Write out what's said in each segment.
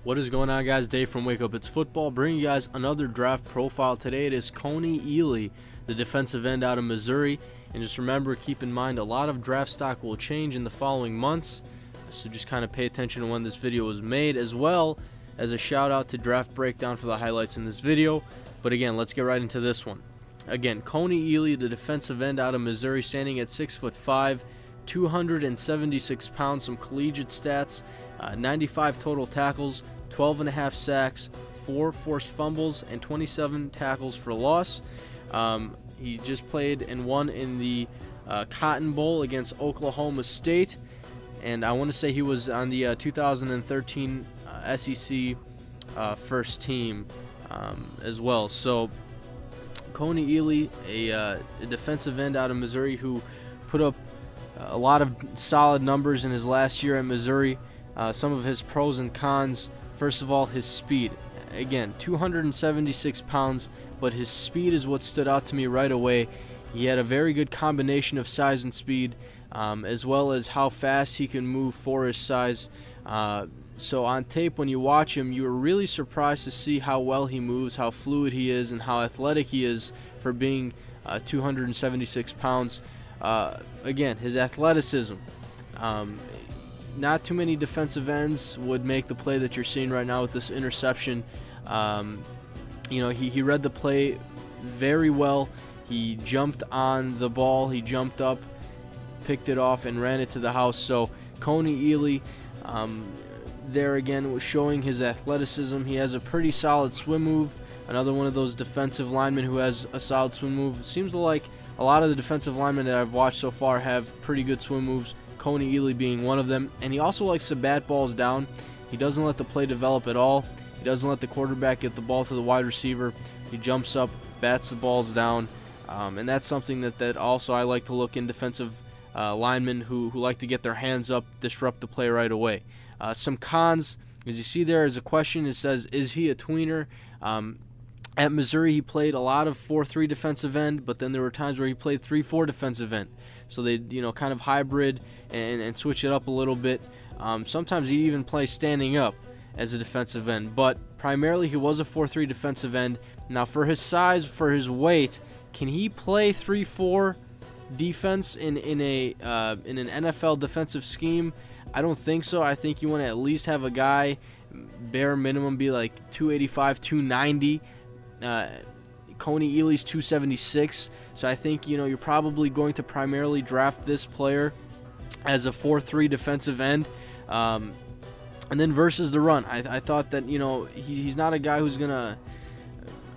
What is going on, guys? Dave from Wake Up It's Football, bringing you guys another draft profile. Today it is Kony Ealy, the defensive end out of Missouri. And just remember, keep in mind, a lot of draft stock will change in the following months, so just kind of pay attention to when this video was made, as well as a shout out to Draft Breakdown for the highlights in this video. But again, let's get right into this one. Again, Kony Ealy, the defensive end out of Missouri, standing at 6'5", 276 pounds, some collegiate stats, 95 total tackles, 12.5 sacks, 4 forced fumbles, and 27 tackles for loss. He just played and won in the Cotton Bowl against Oklahoma State, and I want to say he was on the 2013 SEC first team as well. So Kony Ealy, a defensive end out of Missouri who put up a lot of solid numbers in his last year at Missouri. Some of his pros and cons: first of all, his speed. Again, 276 pounds, but his speed is what stood out to me right away. He had a very good combination of size and speed, as well as how fast he can move for his size. So on tape, when you watch him, you were really surprised to see how well he moves, how fluid he is, and how athletic he is for being 276 pounds. Again, his athleticism. Not too many defensive ends would make the play that you're seeing right now with this interception. You know, he read the play very well. He jumped on the ball. He jumped up, picked it off, and ran it to the house. So Kony Ealy, there again, was showing his athleticism. He has a pretty solid swim move. Another one of those defensive linemen who has a solid swim move. It seems like a lot of the defensive linemen that I've watched so far have pretty good swim moves, Kony Ealy being one of them. And he also likes to bat balls down. He doesn't let the play develop at all. He doesn't let the quarterback get the ball to the wide receiver. He jumps up, bats the balls down, and that's something that also I like to look in defensive linemen who like to get their hands up, disrupt the play right away. Some cons, as you see there is a question. It says, is he a tweener? At Missouri, he played a lot of 4-3 defensive end, but then there were times where he played 3-4 defensive end. So they, kind of hybrid and switch it up a little bit. Sometimes he'd even play standing up as a defensive end, but primarily he was a 4-3 defensive end. Now, for his size, for his weight, can he play 3-4 defense in an NFL defensive scheme? I don't think so. I think you want to at least have a guy, bare minimum, be like 285, 290. Kony Ealy's 276, so I think you're probably going to primarily draft this player as a 4-3 defensive end. And then versus the run, I thought that he's not a guy who's gonna,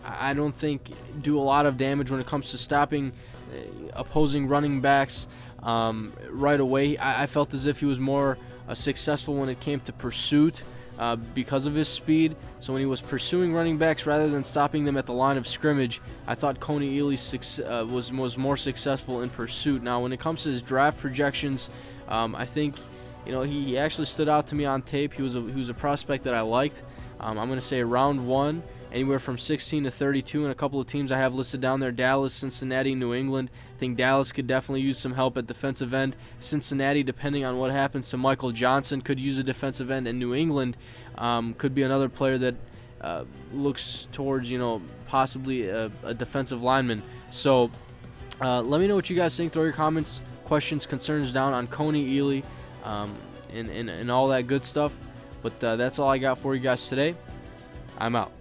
I don't think, do a lot of damage when it comes to stopping opposing running backs right away. I felt as if he was more successful when it came to pursuit because of his speed. So when he was pursuing running backs rather than stopping them at the line of scrimmage, I thought Kony Ealy was more successful in pursuit. Now, when it comes to his draft projections, I think he actually stood out to me on tape. He was a prospect that I liked. I'm going to say round 1, anywhere from 16 to 32, and a couple of teams I have listed down there: Dallas, Cincinnati, New England. I think Dallas could definitely use some help at defensive end. Cincinnati, depending on what happens to Michael Johnson, could use a defensive end, and New England could be another player that looks towards possibly a defensive lineman. So let me know what you guys think. Throw your comments, questions, concerns down on Kony Ealy and all that good stuff. But that's all I got for you guys today. I'm out.